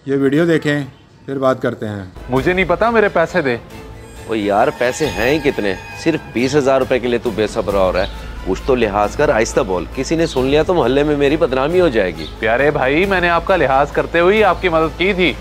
ये वीडियो देखें फिर बात करते हैं। मुझे नहीं पता, मेरे पैसे दे। ओ यार पैसे हैं ही कितने, सिर्फ 20,000 रुपए के लिए तू बेसब्र हो रहा है। कुछ तो लिहाज कर, आहिस्ता बोल, किसी ने सुन लिया तो मोहल्ले में मेरी बदनामी हो जाएगी। प्यारे भाई, मैंने आपका लिहाज करते हुए आपकी मदद की थी।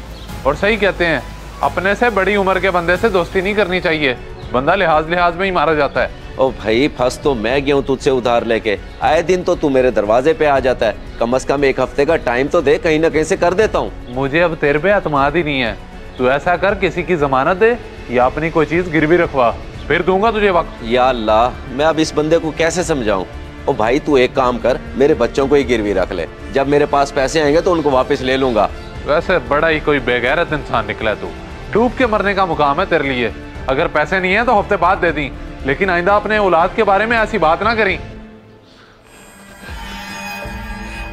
और सही कहते हैं, अपने से बड़ी उम्र के बंदे से दोस्ती नहीं करनी चाहिए, बंदा लिहाज लिहाज में ही मारा जाता है। ओ भाई फंस तो मैं गया हूँ तुझसे उधार लेके, आए दिन तो तू मेरे दरवाजे पे आ जाता है। कम से कम एक हफ्ते का टाइम तो दे, कहीं ना कहीं से कर देता हूँ। मुझे अब तेरे पे एतमाद ही नहीं है। तू ऐसा कर, किसी की जमानत दे या अपनी कोई चीज गिरवी रखवा, फिर दूंगा तुझे वक्त। या अल्लाह, मैं अब इस बंदे को कैसे समझाऊं। ओ भाई तू एक काम कर, मेरे बच्चों को ही गिरवी रख ले, जब मेरे पास पैसे आएंगे तो उनको वापस ले लूंगा। वैसे बड़ा ही कोई बेगैरत इंसान निकला तू, डूब के मरने का मुकाम है तेरे लिए। अगर पैसे नहीं है तो हफ्ते बाद दे दी, लेकिन आइंदा अपने औलाद के बारे में ऐसी बात ना करी।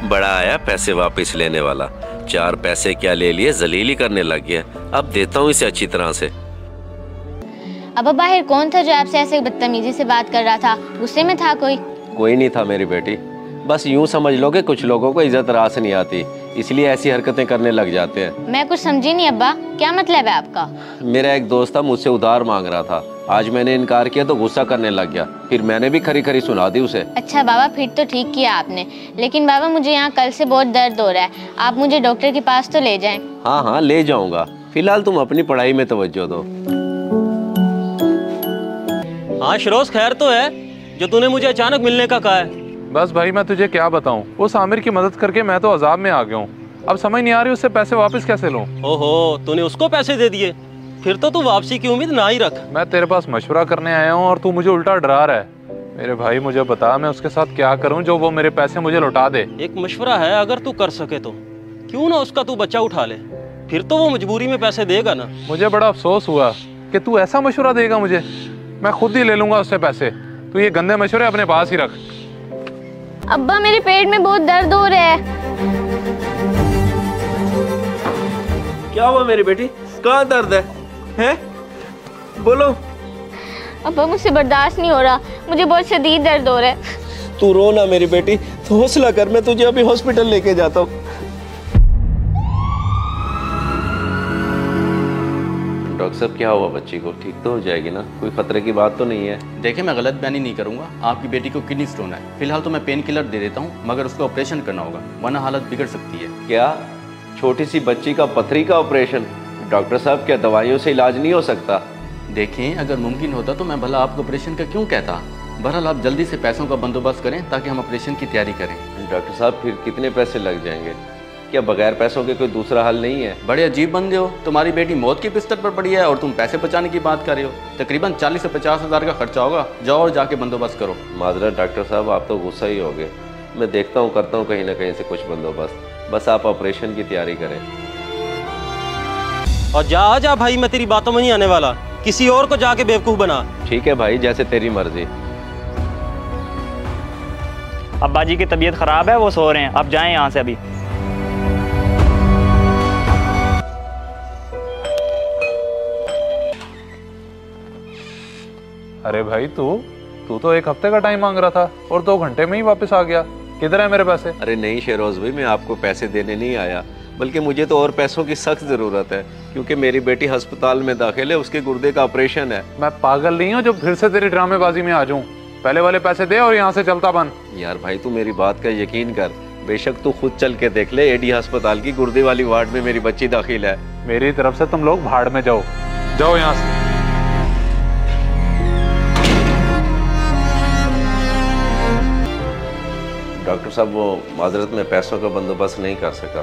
बड़ा आया पैसे वापस लेने वाला, 4 पैसे क्या ले लिए, जलीली करने लग गया। अब देता हूँ इसे अच्छी तरह से। अब बाहर कौन था जो आपसे ऐसे बदतमीजी से बात कर रहा था? गुस्से में था कोई नहीं था मेरी बेटी, बस यूं समझ लो कि कुछ लोगों को इज्जत रास नहीं आती, इसलिए ऐसी हरकतें करने लग जाते हैं। मैं कुछ समझी नहीं अब्बा, क्या मतलब है आपका? मेरा एक दोस्त था, मुझसे उधार मांग रहा था। आज मैंने इनकार किया तो गुस्सा करने लग गया, फिर मैंने भी खरी खरी सुना दी उसे। अच्छा बाबा, फिर तो ठीक किया आपने, लेकिन बाबा मुझे यहाँ कल से बहुत दर्द हो रहा है, आप मुझे डॉक्टर के पास तो ले जाएं। हाँ हाँ ले जाऊंगा, फिलहाल तुम अपनी पढ़ाई में तवज्जो दो। हाँ शरोज, खैर तो है जो तूने मुझे अचानक मिलने का कहा है। बस भाई मैं तुझे क्या बताऊं, उस आमिर की मदद करके मैं तो अजाब में आ गया हूँ। अब समझ नहीं आ रही उससे पैसे वापस कैसे लूं। ओहो, तूने उसको पैसे दे दिए? फिर तो तू वापसी की उम्मीद ना ही रख। मैं तेरे पास मशवरा करने आया हूँ और तू मुझे उल्टा डरा रहा है। मेरे भाई मुझे बता, मैं उसके साथ क्या करूँ जो वो मेरे पैसे मुझे लौटा दे। एक मशवरा है, अगर तू कर सके तो क्यों ना उसका तू बच्चा उठा ले, फिर तो वो मजबूरी में पैसे देगा ना। मुझे बड़ा अफसोस हुआ कि तू ऐसा मशवरा देगा मुझे, मैं खुद ही ले लूंगा उससे पैसे। तू ये गंदे मशवरे अपने पास ही रख। अब्बा मेरे पेट में बहुत दर्द हो रहा है। क्या हुआ मेरी बेटी, कहाँ दर्द है? हैं? बोलो। अब्बा मुझसे बर्दाश्त नहीं हो रहा, मुझे बहुत शदीद दर्द हो रहा है। तू रो ना मेरी बेटी, हौसला कर, मैं तुझे अभी हॉस्पिटल लेके जाता हूँ। डॉक्टर साहब क्या हुआ बच्ची को, ठीक तो हो जाएगी ना? कोई खतरे की बात तो नहीं है? देखिए मैं गलत बयानी नहीं करूंगा, आपकी बेटी को किडनी स्टोन है। फिलहाल तो मैं पेन किलर दे देता हूँ, मगर उसको ऑपरेशन करना होगा वरना हालत बिगड़ सकती है। क्या छोटी सी बच्ची का पथरी का ऑपरेशन? डॉक्टर साहब क्या दवाइयों से इलाज नहीं हो सकता? देखिए अगर मुमकिन होता तो मैं भला आपको ऑपरेशन का क्यों कहता। बहरहाल आप जल्दी से पैसों का बंदोबस्त करें ताकि हम ऑपरेशन की तैयारी करें। डॉक्टर साहब फिर कितने पैसे लग जाएंगे? क्या बगैर पैसों के कोई दूसरा हल नहीं है? बड़े अजीब बंदे हो, तुम्हारी बेटी मौत की बिस्तर पर पड़ी है और तुम पैसे बचाने की बात कर रहे हो। तकरीबन 40 से 50 हज़ार का खर्चा होगा, जाओ और जाके बंदोबस्त करो। माजरत डॉक्टर साहब, आप तो गुस्सा ही हो गए। मैं देखता हूँ, करता हूँ कहीं ना कहीं से कुछ बंदोबस्त, बस आप ऑपरेशन की तैयारी करें। और जा जा भाई, मैं तेरी बातों में नहीं आने वाला, किसी और को जाके बेवकूफ़ बना। ठीक है भाई, जैसे तेरी मर्जी। अब्बा जी की तबीयत खराब है, वो सो रहे हैं, आप जाएं यहाँ से अभी। अरे भाई तू तो 1 हफ्ते का टाइम मांग रहा था और 2 घंटे में ही वापस आ गया। किधर है मेरे पैसे? अरे नहीं शेरोज भाई, मैं आपको पैसे देने नहीं आया, बल्कि मुझे तो और पैसों की सख्त ज़रूरत है, क्योंकि मेरी बेटी अस्पताल में दाखिल है, उसके गुर्दे का ऑपरेशन है। मैं पागल नहीं हूँ जो फिर से तेरी ड्रामेबाजी में आ जाऊँ। पहले वाले पैसे दे और यहाँ से चलता बन। यार भाई तू मेरी बात का यकीन कर, बेशक तू खुद चल के देख ले, एडी अस्पताल की गुर्दे वाली वार्ड में मेरी बच्ची दाखिल है। मेरी तरफ से तुम लोग भाड़ में जाओ, जाओ यहाँ से। डॉक्टर साहब वो माजरत में पैसों का बंदोबस्त नहीं कर सका,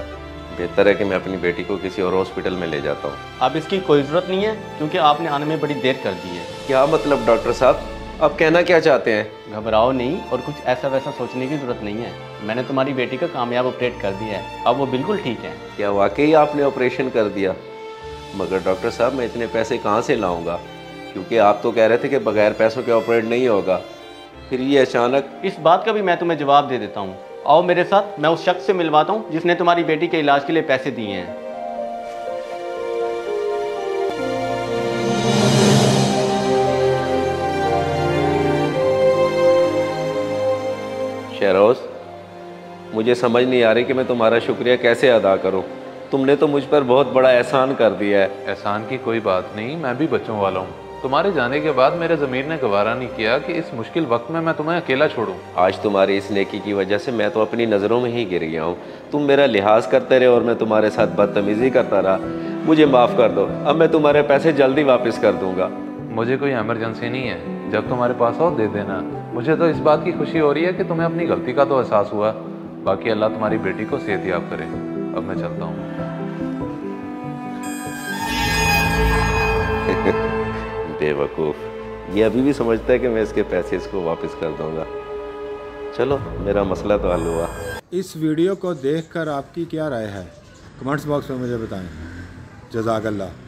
बेहतर है कि मैं अपनी बेटी को किसी और हॉस्पिटल में ले जाता हूँ। अब इसकी कोई ज़रूरत नहीं है क्योंकि आपने आने में बड़ी देर कर दी है। क्या मतलब डॉक्टर साहब, आप कहना क्या चाहते हैं? घबराओ नहीं और कुछ ऐसा वैसा सोचने की ज़रूरत नहीं है। मैंने तुम्हारी बेटी का कामयाब ऑपरेट कर दिया है, अब वो बिल्कुल ठीक है। क्या वाकई आपने ऑपरेशन कर दिया? मगर डॉक्टर साहब मैं इतने पैसे कहाँ से लाऊंगा, क्योंकि आप तो कह रहे थे कि बगैर पैसों के ऑपरेट नहीं होगा, फिर ये अचानक। इस बात का भी मैं तुम्हें जवाब दे देता हूँ। आओ मेरे साथ, मैं उस शख्स से मिलवाता हूँ जिसने तुम्हारी बेटी के इलाज के लिए पैसे दिए हैं। शहरोज, मुझे समझ नहीं आ रही कि मैं तुम्हारा शुक्रिया कैसे अदा करूं। तुमने तो मुझ पर बहुत बड़ा एहसान कर दिया है। एहसान की कोई बात नहीं, मैं भी बच्चों वाला हूँ। तुम्हारे जाने के बाद मेरे ज़मीर ने गवारा नहीं किया कि इस मुश्किल वक्त में मैं तुम्हें अकेला छोड़ूं। आज तुम्हारी इस नेकी की वजह से मैं तो अपनी नज़रों में ही गिर गया हूँ। तुम मेरा लिहाज करते रहे और मैं तुम्हारे साथ बदतमीज़ी करता रहा। मुझे माफ़ कर दो, अब मैं तुम्हारे पैसे जल्दी वापस कर दूँगा। मुझे कोई एमरजेंसी नहीं है, जब तुम्हारे पास हो दे देना। मुझे तो इस बात की खुशी हो रही है कि तुम्हें अपनी गलती का तो एहसास हुआ। बाकी अल्लाह तुम्हारी बेटी को सेहतयाब करे। अब मैं चलता हूँ। बेवकूफ़, ये अभी भी समझता है कि मैं इसके पैसे इसको वापस कर दूंगा। चलो, मेरा मसला तो हल हुआ। इस वीडियो को देखकर आपकी क्या राय है? कमेंट्स बॉक्स में मुझे बताएं। जज़ाकल्लाह।